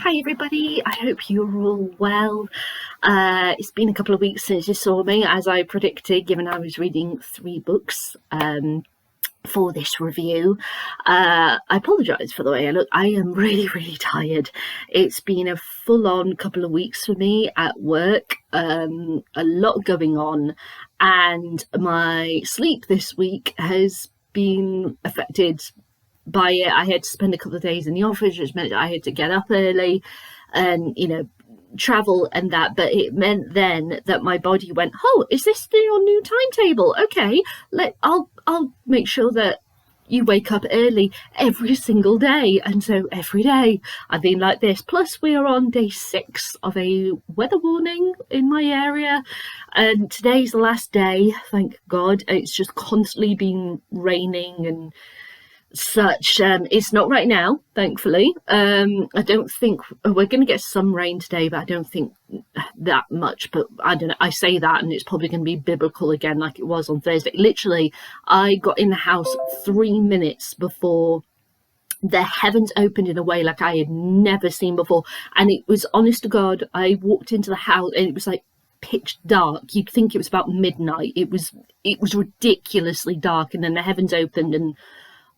Hi everybody, I hope you're all well. It's been a couple of weeks since you saw me, as I predicted, given I was reading 3 books for this review. I apologise for the way I look. I am really tired. It's been a full-on couple of weeks for me at work, a lot going on, and my sleep this week has been affected by it. I had to spend a couple of days in the office, which meant I had to get up early and, travel and that. But it meant then that my body went, oh, is this your new timetable? Okay, I'll make sure that you wake up early every single day. And so every day I've been like this. Plus we are on day 6 of a weather warning in my area, and today's the last day, thank God. It's just constantly been raining and such. It's not right now, thankfully. I don't think we're going to get some rain today, but I don't think that much. But I don't know, I say that and it's probably going to be biblical again, like it was on Thursday. Literally, I got in the house 3 minutes before the heavens opened in a way like I had never seen before, and it was, honest to God, I walked into the house and it was like pitch dark. You'd think it was about midnight. It was ridiculously dark, and then the heavens opened and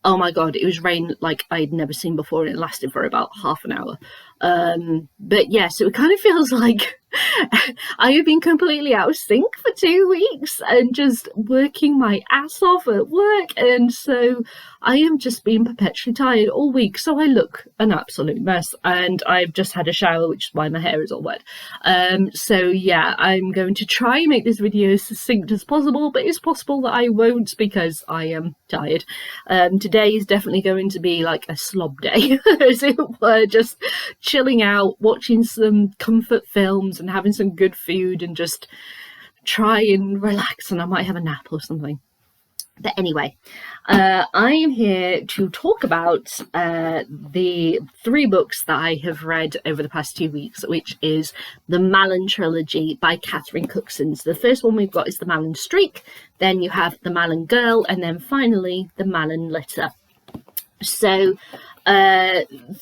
oh my God, it was rain like I'd never seen before, and it lasted for about half an hour. But yeah, so it kind of feels like I have been completely out of sync for 2 weeks and just working my ass off at work. And so I am just being perpetually tired all week. So I look an absolute mess, and I've just had a shower, which is why my hair is all wet. So yeah, I'm going to try and make this video as succinct as possible, but it's possible that I won't because I am tired. Today is definitely going to be like a slob day, as it were, just chilling out, watching some comfort films and having some good food and just try and relax, and I might have a nap or something. But anyway, I am here to talk about the 3 books that I have read over the past 2 weeks, which is the Mallen Trilogy by Catherine Cookson. So the first one we've got is the Mallen Streak, then you have the Mallen Girl, and then finally the Mallen Litter. So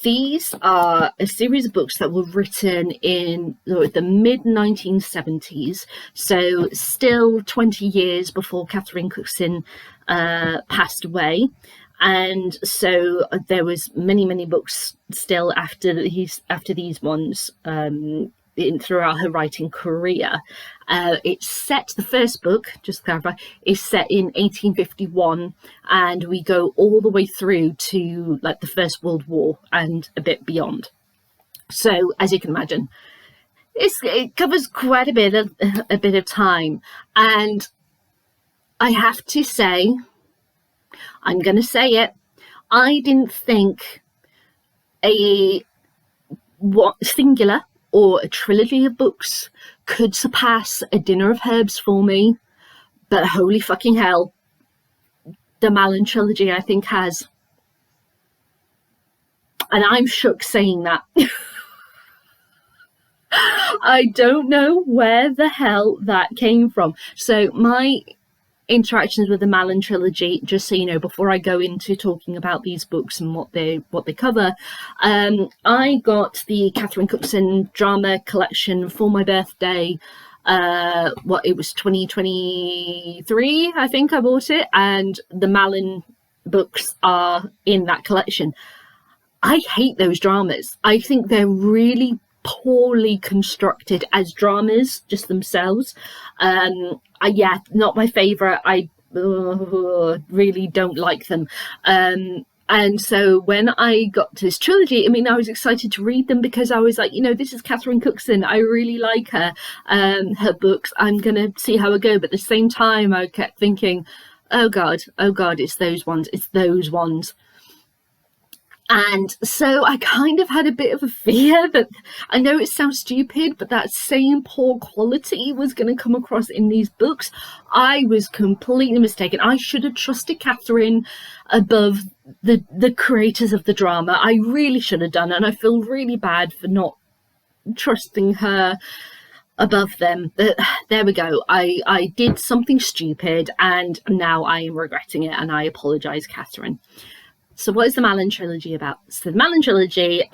these are a series of books that were written in the mid-1970s, so still 20 years before Catherine Cookson passed away. And so there was many books still after these ones throughout her writing career. It's set, the first book, just to clarify, is set in 1851, and we go all the way through to like the First World War and a bit beyond. So as you can imagine, it covers quite a bit of time. And I have to say, I'm going to say it, I didn't think singular or a trilogy of books could surpass A Dinner of Herbs for me, but holy fucking hell, the Mallen Trilogy I think has. And I'm shook saying that. I don't know where the hell that came from. So my interactions with the Mallen Trilogy, just so you know, before I go into talking about these books and what they cover, I got the Catherine Cookson drama collection for my birthday. It was 2023, I think I bought it, and the Mallen books are in that collection. I hate those dramas. I think they're really poorly constructed as dramas just themselves. Yeah, not my favorite. I really don't like them. And so when I got to this trilogy, I mean, I was excited to read them because I was like, this is Catherine Cookson. I really like her books. I'm going to see how it goes. But at the same time, I kept thinking, oh God, it's those ones. And so I kind of had a bit of a fear that, I know it sounds stupid, but that same poor quality was going to come across in these books. I was completely mistaken. I should have trusted Catherine above the creators of the drama. I really should have done, and I feel really bad for not trusting her above them. But there we go. I did something stupid, and now I am regretting it, and I apologise, Catherine. So what is the Mallen Trilogy about? So the Mallen Trilogy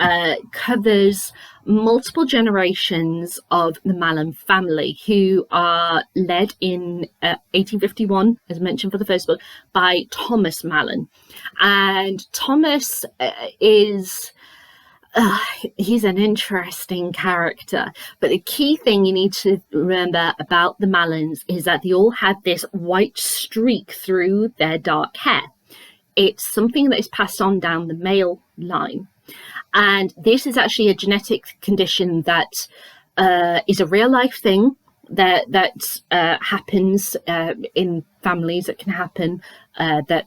covers multiple generations of the Mallen family, who are led in 1851, as mentioned for the first book, by Thomas Mallen. And Thomas is... he's an interesting character, but the key thing you need to remember about the Mallens is that they all had this white streak through their dark hair. It's something that is passed on down the male line. And this is actually a genetic condition that is a real life thing that happens in families. That can happen, that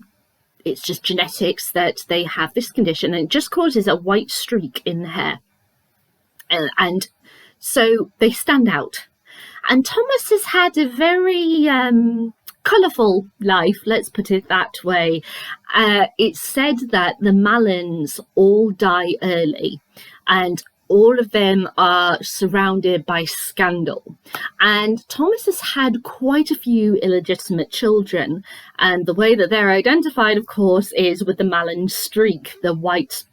it's just genetics, that they have this condition, and it just causes a white streak in the hair. And so they stand out. And Thomas has had a very colourful life, let's put it that way. It's said that the Mallens all die early, and all of them are surrounded by scandal. And Thomas has had quite a few illegitimate children, and the way that they're identified, of course, is with the Mallen Streak, the white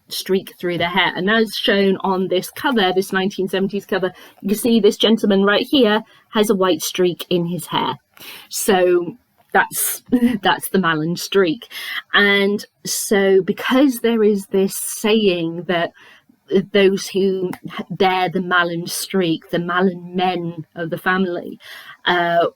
streak through the hair. And as shown on this cover, this 1970s cover, you can see this gentleman right here has a white streak in his hair. So that's the Mallen Streak. And so because there is this saying that those who bear the Mallen Streak, the Mallen men of the family,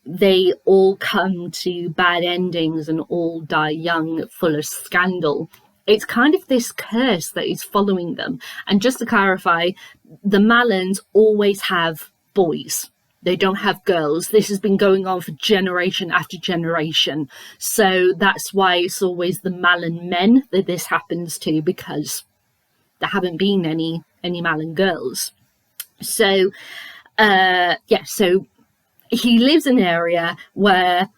they all come to bad endings and all die young, full of scandal. It's kind of this curse that is following them. And just to clarify, the Mallens always have boys. They don't have girls. This has been going on for generation after generation. So that's why it's always the Mallen men that this happens to, because there haven't been any Mallen girls. So, so he lives in an area where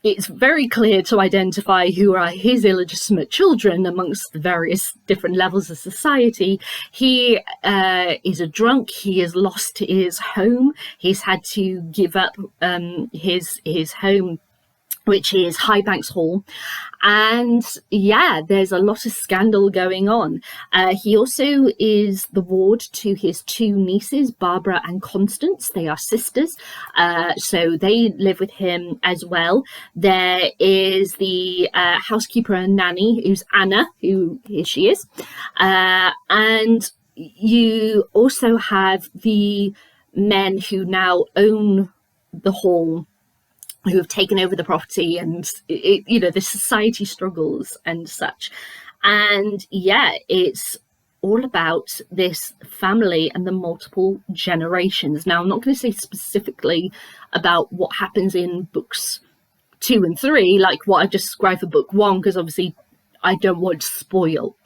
it's very clear to identify who are his illegitimate children amongst the various different levels of society. He is a drunk. He has lost his home. He's had to give up his home, which is Highbanks Hall. And yeah, there's a lot of scandal going on. He also is the ward to his two nieces, Barbara and Constance. They are sisters, so they live with him as well. There is the housekeeper and nanny, who's Anna, who here she is. And you also have the men who now own the hall, who have taken over the property, and the society struggles and such. And yeah, it's all about this family and the multiple generations. Now, I'm not going to say specifically about what happens in books 2 and 3, like what I just described for book 1, because obviously I don't want to spoil.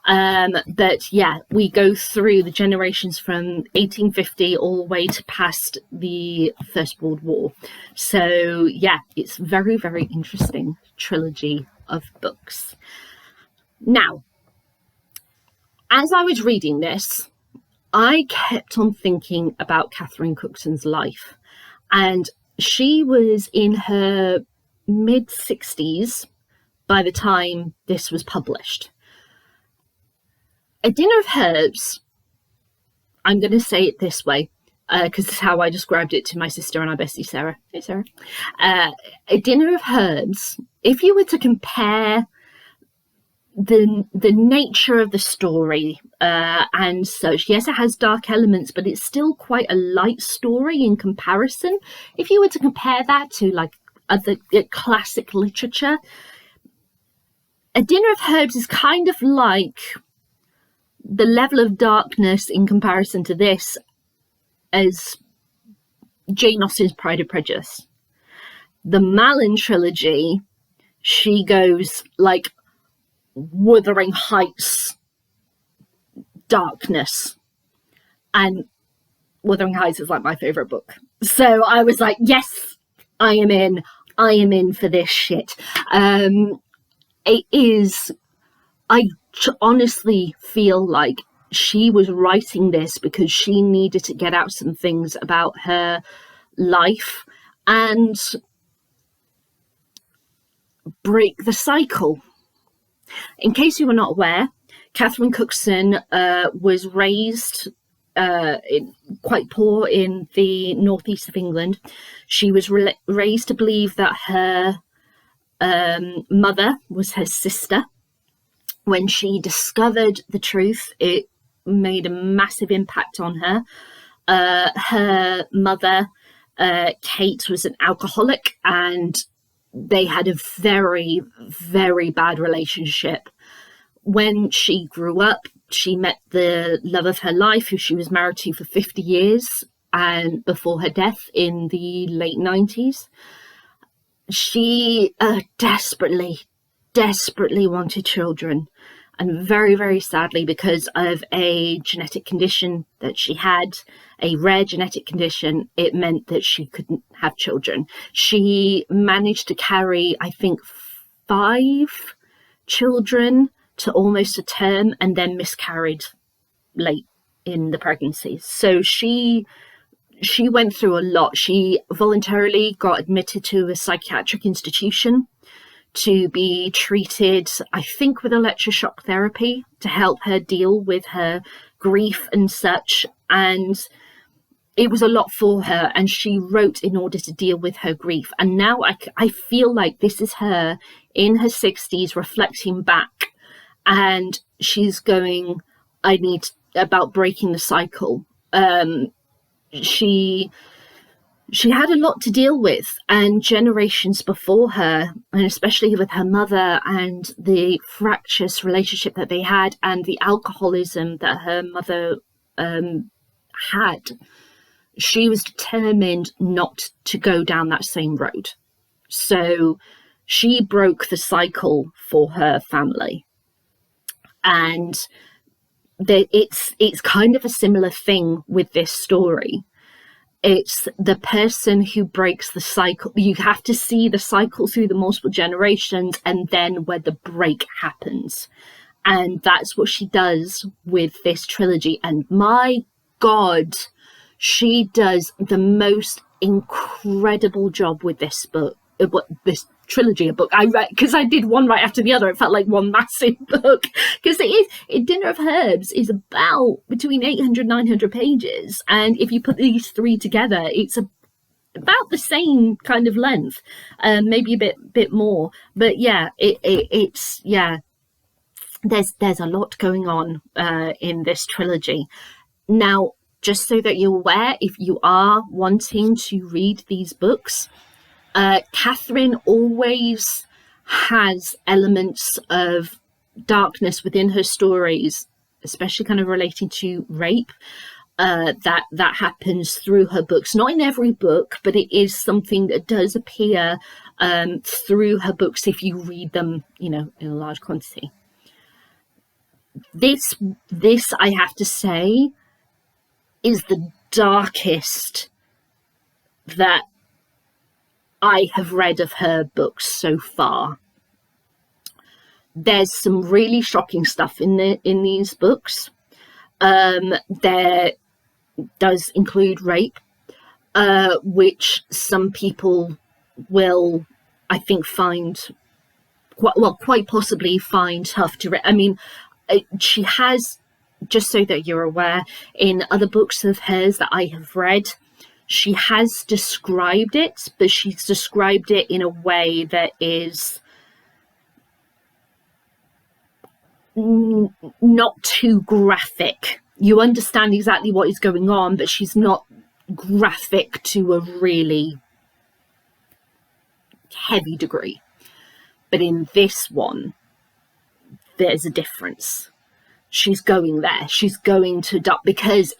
But yeah, we go through the generations from 1850 all the way to past the First World War. So yeah, it's very, very interesting trilogy of books. Now, as I was reading this, I kept on thinking about Catherine Cookson's life. And she was in her mid-60s by the time this was published. A Dinner of Herbs, I'm going to say it this way, because it's how I described it to my sister and our bestie Sarah. Hey Sarah. A Dinner of Herbs, if you were to compare the nature of the story and such, yes, it has dark elements, but it's still quite a light story in comparison. If you were to compare that to like other classic literature, A Dinner of Herbs is kind of like the level of darkness in comparison to this as Jane Austen's Pride and Prejudice. The Mallen Trilogy, she goes like Wuthering Heights darkness. And Wuthering Heights is like my favourite book. So I was like, yes, I am in for this shit. It is, I honestly feel like she was writing this because she needed to get out some things about her life and break the cycle. In case you were not aware, Catherine Cookson was raised quite poor in the northeast of England. She was raised to believe that her mother was her sister. When she discovered the truth, it made a massive impact on her. Her mother, Kate, was an alcoholic, and they had a very, very bad relationship. When she grew up, she met the love of her life, who she was married to for 50 years, and before her death in the late 90s. She desperately wanted children. And very, very sadly, because of a genetic condition that she had, a rare genetic condition, it meant that she couldn't have children. She managed to carry, I think, 5 children to almost a term, and then miscarried late in the pregnancy. So she went through a lot. She voluntarily got admitted to a psychiatric institution to be treated, I think, with electroshock therapy to help her deal with her grief and such. And it was a lot for her, and she wrote in order to deal with her grief. And now I feel like this is her in her 60s reflecting back, and she's going, I need about breaking the cycle. She had a lot to deal with, and generations before her, and especially with her mother and the fractious relationship that they had, and the alcoholism that her mother had, she was determined not to go down that same road. So she broke the cycle for her family. And it's kind of a similar thing with this story. It's the person who breaks the cycle. You have to see the cycle through the multiple generations, and then where the break happens. And that's what she does with this trilogy. And my God, she does the most incredible job with this book, this trilogy of book. I read, because I did one right after the other. It felt like one massive book, because Dinner of Herbs is about between 800 900 pages, and if you put these 3 together, it's about the same kind of length, maybe a bit more. But yeah, it's there's a lot going on in this trilogy. Now, just so that you're aware, if you are wanting to read these books, Catherine always has elements of darkness within her stories, especially kind of relating to rape, that happens through her books. Not in every book, but it is something that does appear through her books if you read them, in a large quantity. This I have to say is the darkest that I have read of her books so far. There's some really shocking stuff in these books. There does include rape, which some people will, I think, find quite possibly find tough to read. I mean, she has, just so that you're aware, in other books of hers that I have read, she has described it, but she's described it in a way that is not too graphic. You understand exactly what is going on, but she's not graphic to a really heavy degree. But in this one, there's a difference. She's going there. She's going to duck, because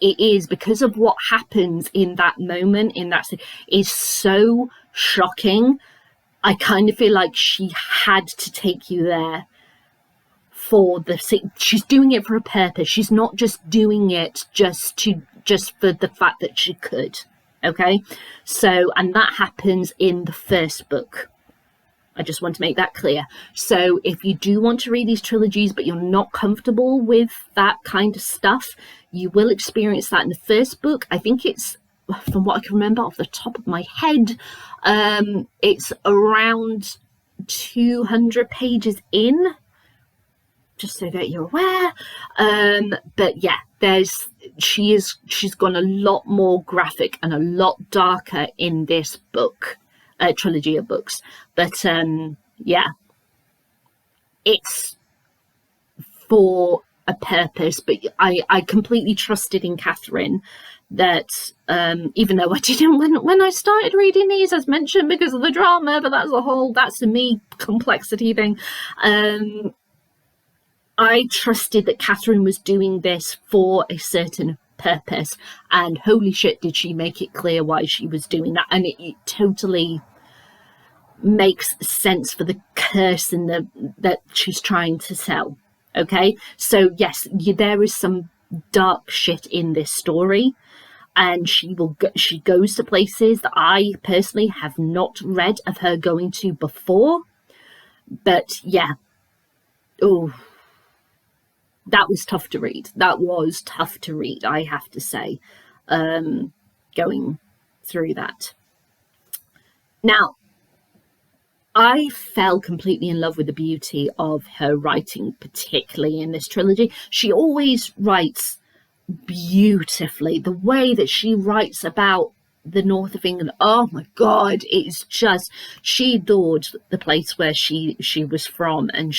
of what happens in that moment, is so shocking. I kind of feel like she had to take you there she's doing it for a purpose. She's not just doing it just for the fact that she could. Okay. So, and that happens in the first book. I just want to make that clear. So if you do want to read these trilogies, but you're not comfortable with that kind of stuff, you will experience that in the first book. I think it's, from what I can remember off the top of my head, it's around 200 pages in just so that you're aware. But yeah, she's gone a lot more graphic and a lot darker in this book, trilogy of books. But yeah, it's for a purpose. But I completely trusted in Catherine that even though I didn't when I started reading these, as mentioned, because of the drama, but that's a me complexity thing. I trusted that Catherine was doing this for a certain purpose, and holy shit, did she make it clear why she was doing that. And it totally makes sense for the curse and that she's trying to sell. Okay, so yes, there is some dark shit in this story, and she goes to places that I personally have not read of her going to before. But yeah, that was tough to read. I have to say, going through that. Now, I fell completely in love with the beauty of her writing, particularly in this trilogy. She always writes beautifully. The way that she writes about the north of England, oh my God, it's just, she adored the place where she was from, and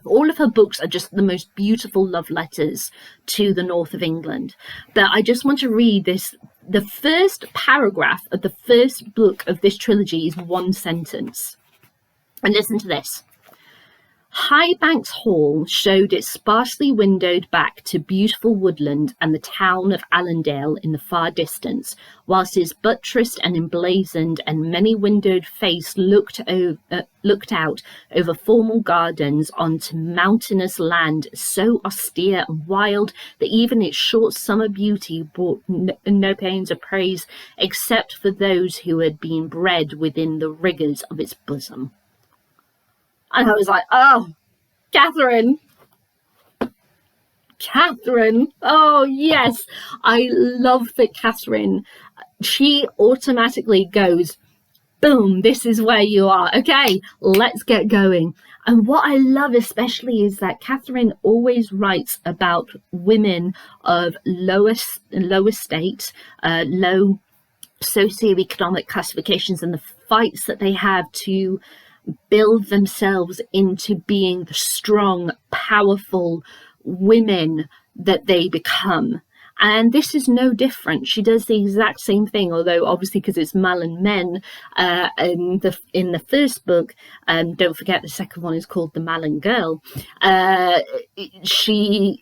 all of her books are just the most beautiful love letters to the north of England. But I just want to read this. The first paragraph of the first book of this trilogy is one sentence. And listen to this. Highbanks Hall showed its sparsely windowed back to beautiful woodland and the town of Allendale in the far distance, whilst its buttressed and emblazoned and many-windowed face looked out over formal gardens onto mountainous land so austere and wild that even its short summer beauty brought no pains of praise except for those who had been bred within the rigours of its bosom. And I was like, oh, Catherine, oh yes, I love that Catherine, she automatically goes, boom, this is where you are. Okay, let's get going. And what I love especially is that Catherine always writes about women of low state, low socioeconomic classifications, and the fights that they have to build themselves into being the strong, powerful women that they become. And this is no different. She does the exact same thing, although obviously because it's Mallen men in the first book, don't forget the second one is called The Mallen Girl, she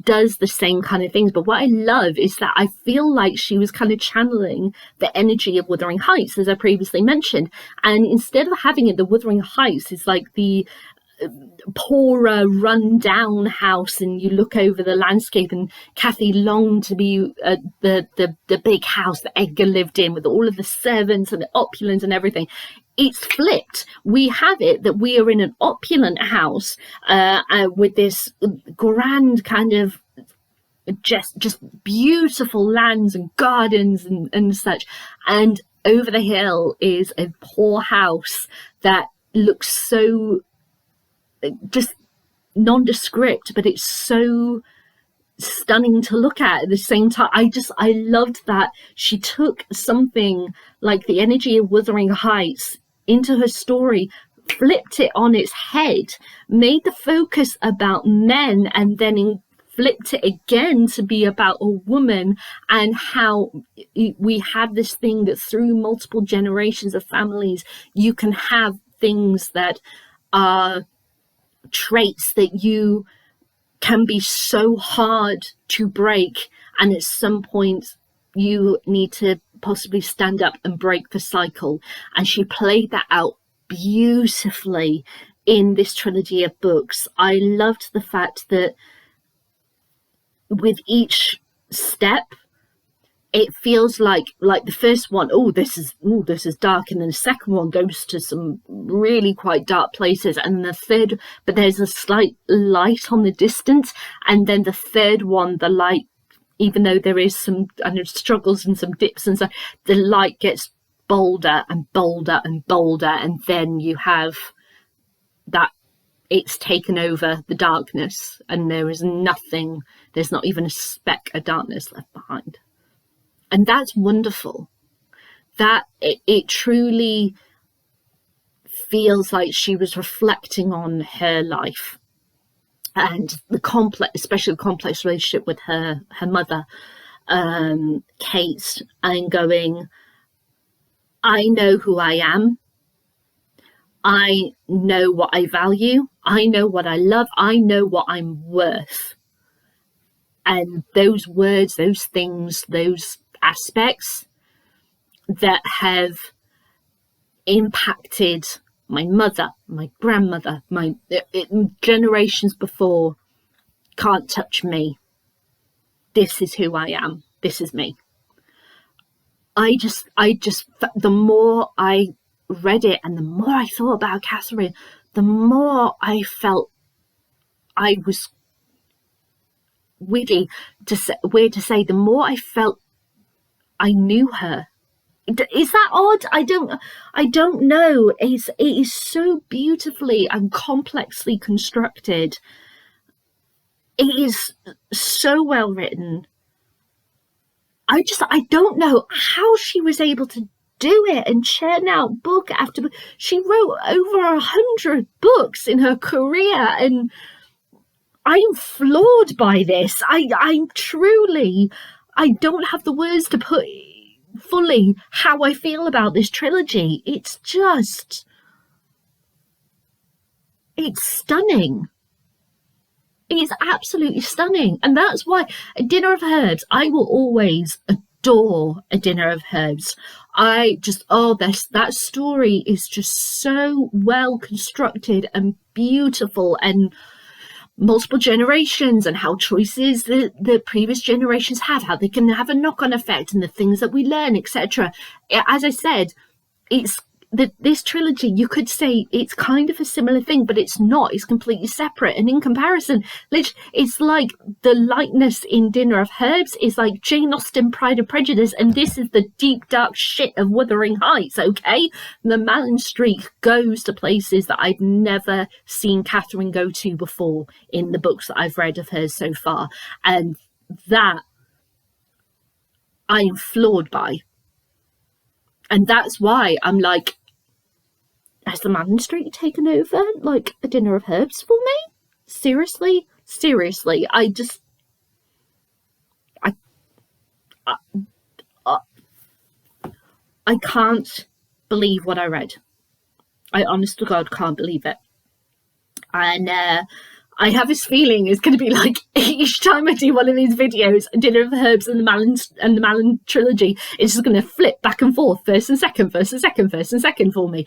does the same kind of things. But what I love is that I feel like she was kind of channeling the energy of Wuthering Heights, as I previously mentioned. And instead of having it, the Wuthering Heights is like the poorer, run-down house, and you look over the landscape, and Kathy longed to be the big house that Edgar lived in with all of the servants and the opulence and everything. It's flipped. We have it that we are in an opulent house with this grand kind of just beautiful lands and gardens and such. And over the hill is a poor house that looks so just nondescript, but it's so stunning to look at the same time. I loved that she took something like the energy of Wuthering Heights into her story, flipped it on its head, made the focus about men, and then flipped it again to be about a woman, and how we have this thing that through multiple generations of families you can have things that are traits that you can be so hard to break, and at some point you need to possibly stand up and break the cycle. And she played that out beautifully in this trilogy of books. I loved the fact that with each step it feels like the first one, this is dark, and then the second one goes to some really quite dark places, and the third, but there's a slight light on the distance, and then the third one, the light, even though there is some struggles and some dips and so, the light gets bolder and bolder and bolder, and then you have that it's taken over the darkness, and there is nothing, there's not even a speck of darkness left behind. And that's wonderful. That it truly feels like she was reflecting on her life and the complex, especially the complex relationship with her mother, Kate, and going, I know who I am. I know what I value. I know what I love. I know what I'm worth. And those words, those things, those aspects that have impacted my mother, my grandmother, my generations before, can't touch me. This is who I am. This is me. I just, the more I read it and the more I thought about Catherine, the more I felt I was, weird to say, the more I felt I knew her. Is that odd? I don't know. It is so beautifully and complexly constructed. It is so well written. I don't know how she was able to do it and churn out book after book. She wrote over 100 books in her career, and I'm floored by this. I'm truly, I don't have the words to put fully how I feel about this trilogy. It's just, it's stunning. It's absolutely stunning. And that's why A Dinner of Herbs, I will always adore A Dinner of Herbs. I just, that story is just so well constructed and beautiful, and multiple generations, and how choices the previous generations have, how they can have a knock-on effect, and the things that we learn, etc. As I said, it's this trilogy, you could say it's kind of a similar thing, but it's not. It's completely separate. And in comparison, it's like the lightness in Dinner of Herbs is like Jane Austen, Pride and Prejudice, and this is the deep, dark shit of Wuthering Heights, okay? The Mallen Streak goes to places that I've never seen Catherine go to before in the books that I've read of hers so far. And that I am floored by. And that's why I'm like, has the Mallen Streak taken over like A Dinner of Herbs for me? Seriously? I can't believe what I read. I honest to God can't believe it. And I have this feeling it's going to be like each time I do one of these videos, A Dinner of Herbs and the Mallen Trilogy, it's just going to flip back and forth, first and second for me.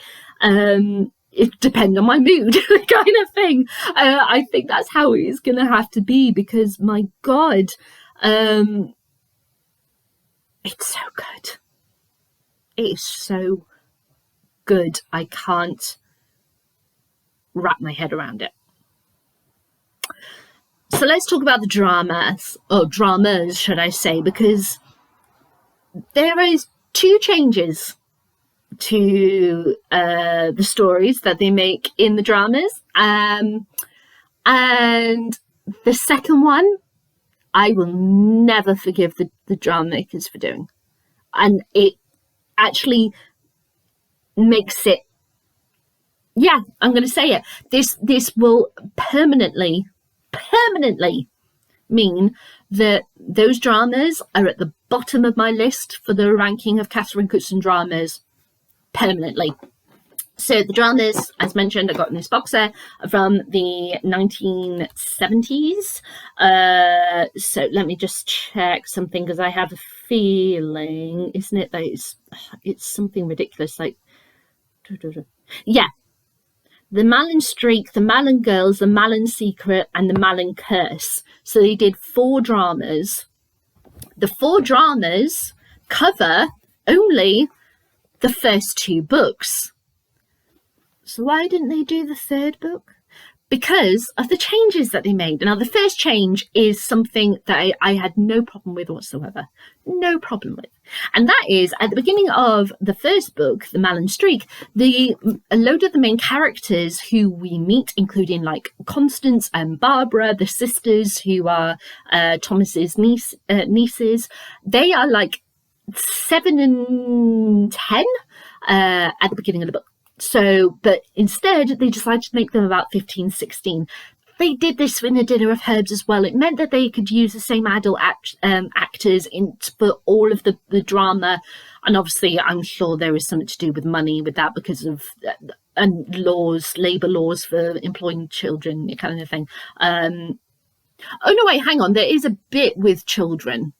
It depends on my mood, kind of thing. I think that's how it's going to have to be, because my God, it's so good. It is so good. I can't wrap my head around it. So let's talk about the dramas, should I say, because there is 2 changes to the stories that they make in the dramas. And the second one, I will never forgive the drama makers for doing. And it actually makes it, yeah, I'm going to say it. This will permanently mean that those dramas are at the bottom of my list for the ranking of Catherine Cookson dramas permanently. So the dramas, as mentioned, I got in this box set from the 1970s. So let me just check something, because I have a feeling, isn't it, that it's something ridiculous, like, yeah. The Mallen Streak, the Mallen Girls, the Mallen Secret, and the Mallen Curse. So they did 4 dramas. The 4 dramas cover only the first 2 books. So why didn't they do the 3rd book? because of the changes that they made. Now, the first change is something that I had no problem with whatsoever. No problem with. And that is, at the beginning of the first book, The Mallen Streak, a load of the main characters who we meet, including like Constance and Barbara, the sisters who are Thomas's nieces, they are like 7 and 10 at the beginning of the book. So, but instead they decided to make them about 15, 16. They did this in A Dinner of Herbs as well. It meant that they could use the same adult actors for all of the drama. And obviously, I'm sure there is something to do with money with that because of and labour laws for employing children, that kind of thing. Oh, no, wait, hang on. There is a bit with children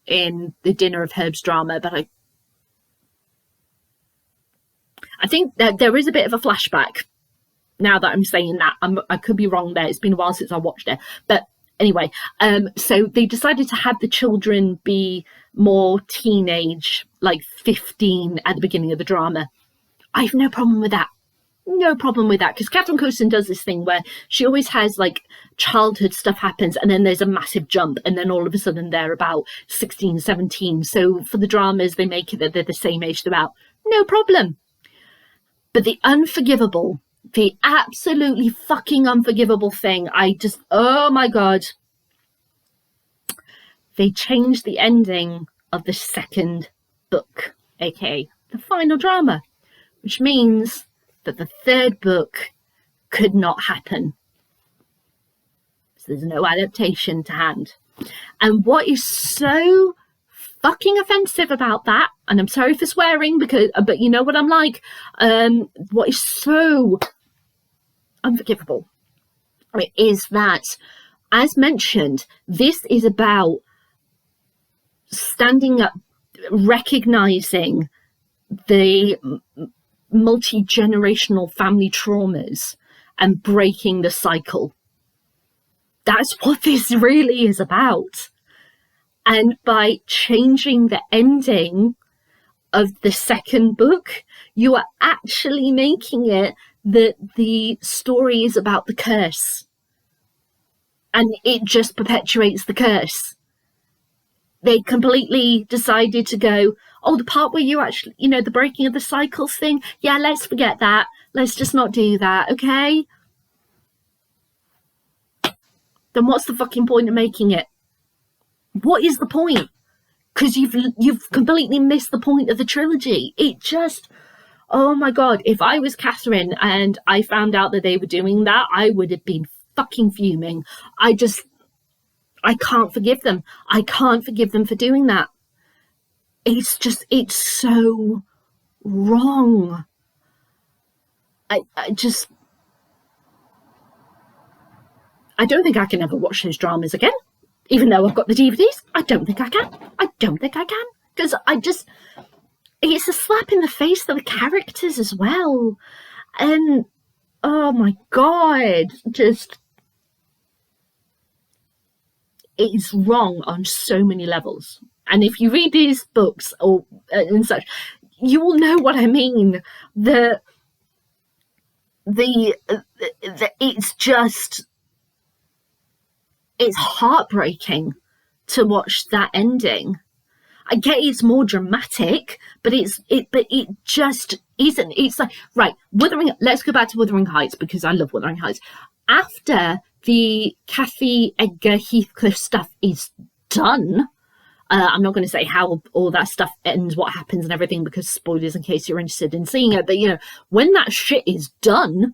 in the Dinner of Herbs drama, but I think that there is a bit of a flashback now that I'm saying that. I could be wrong there. It's been a while since I watched it. But anyway, so they decided to have the children be more teenage, like 15 at the beginning of the drama. I have no problem with that. No problem with that. Because Catherine Cookson does this thing where she always has like childhood stuff happens and then there's a massive jump and then all of a sudden they're about 16, 17. So for the dramas, they make it that they're the same age throughout. No problem. But the unforgivable, the absolutely fucking unforgivable thing, oh my God. They changed the ending of the second book, aka the final drama, which means that the third book could not happen. So there's no adaptation to hand. And what is so fucking offensive about that, and I'm sorry for swearing but you know what I'm like, what is so unforgivable is that, as mentioned, this is about standing up, recognizing the multi-generational family traumas and breaking the cycle. That's what this really is about. And by changing the ending of the second book, you are actually making it that the story is about the curse. And it just perpetuates the curse. They completely decided to go, oh, the part where you actually, the breaking of the cycles thing, yeah, let's forget that. Let's just not do that, okay? Then what's the fucking point of making it? What is the point? Because you've completely missed the point of the trilogy. It just, oh my God, if I was Catherine and I found out that they were doing that, I would have been fucking fuming. I can't forgive them. I can't forgive them for doing that. It's so wrong. I don't think I can ever watch those dramas again. Even though I've got the DVDs, I don't think I can. Because it's a slap in the face for the characters as well. And, oh my God, it's wrong on so many levels. And if you read these books and such, you will know what I mean. It's heartbreaking to watch that ending. I get it's more dramatic, but it just isn't. It's like, right, let's go back to Wuthering Heights, because I love Wuthering Heights. After the Kathy Edgar Heathcliff stuff is done, I'm not going to say how all that stuff ends, what happens and everything, because spoilers in case you're interested in seeing it. But, when that shit is done,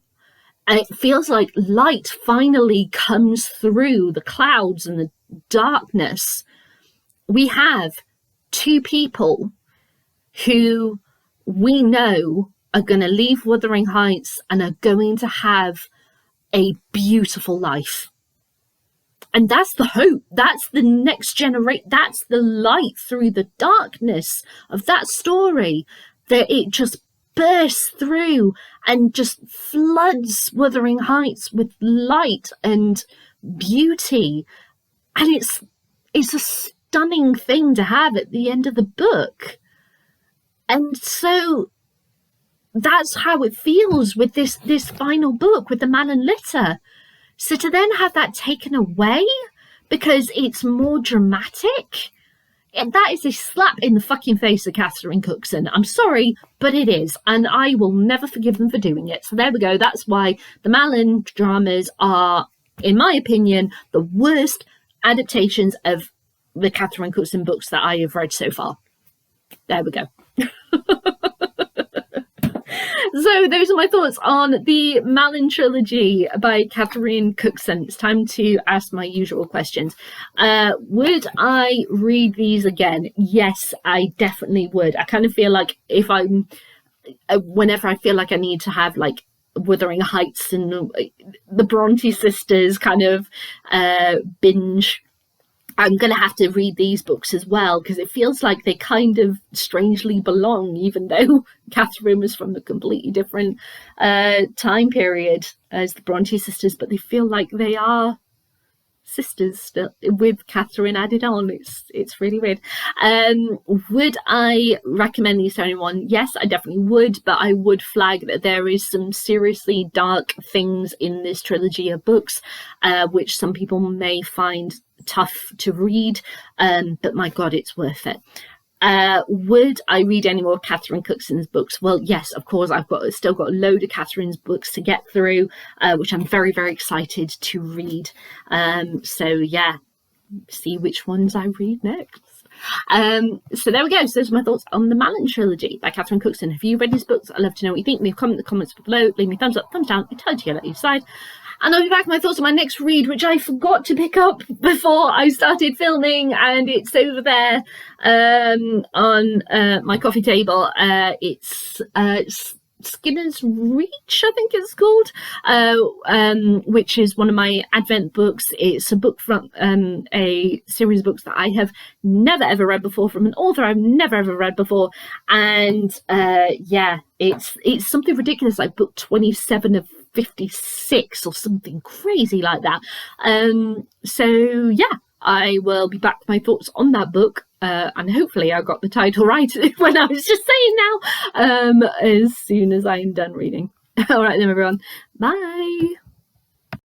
and it feels like light finally comes through the clouds and the darkness, we have two people who we know are going to leave Wuthering Heights and are going to have a beautiful life. And that's the hope. That's the next generation. That's the light through the darkness of that story, that it just bursts through and just floods Wuthering Heights with light and beauty. And it's a stunning thing to have at the end of the book. And so that's how it feels with this final book, with the Mallen litter. So to then have that taken away because it's more dramatic, that is a slap in the fucking face of Catherine Cookson. I'm sorry, but it is, and I will never forgive them for doing it. So there we go. That's why the Mallen dramas are, in my opinion, the worst adaptations of the Catherine Cookson books that I have read so far. There we go. So those are my thoughts on the Mallen Trilogy by Catherine Cookson. It's time to ask my usual questions. Would I read these again? Yes, I definitely would. I kind of feel like whenever I feel like I need to have like Wuthering Heights and the Bronte sisters kind of binge, I'm going to have to read these books as well, because it feels like they kind of strangely belong, even though Catherine was from a completely different time period as the Bronte sisters, but they feel like they are sisters still, with Catherine added on. It's really weird. Would I recommend these to anyone? Yes, I definitely would, but I would flag that there is some seriously dark things in this trilogy of books, which some people may find tough to read, but my god, it's worth it. Would I read any more of Catherine Cookson's books? Well, yes, of course. I've still got a load of Catherine's books to get through, which I'm very, very excited to read. So yeah, see which ones I read next. So there we go. So those are my thoughts on the Mallen Trilogy by Catherine Cookson. Have you read these books? I'd love to know what you think. Leave a comment in the comments below. Leave me a thumbs up, thumbs down. It's totally let you decide. And I'll be back with my thoughts on my next read, which I forgot to pick up before I started filming, and it's over there on my coffee table. It's Skinner's Reach, I think it's called, which is one of my Advent books. It's a book from a series of books that I have never ever read before, from an author I've never ever read before, and yeah, it's something ridiculous, like book 27 of 56 or something crazy like that. So yeah, I will be back with my thoughts on that book, and hopefully I got the title right when I was just saying now, as soon as I'm done reading. All right then, everyone, bye.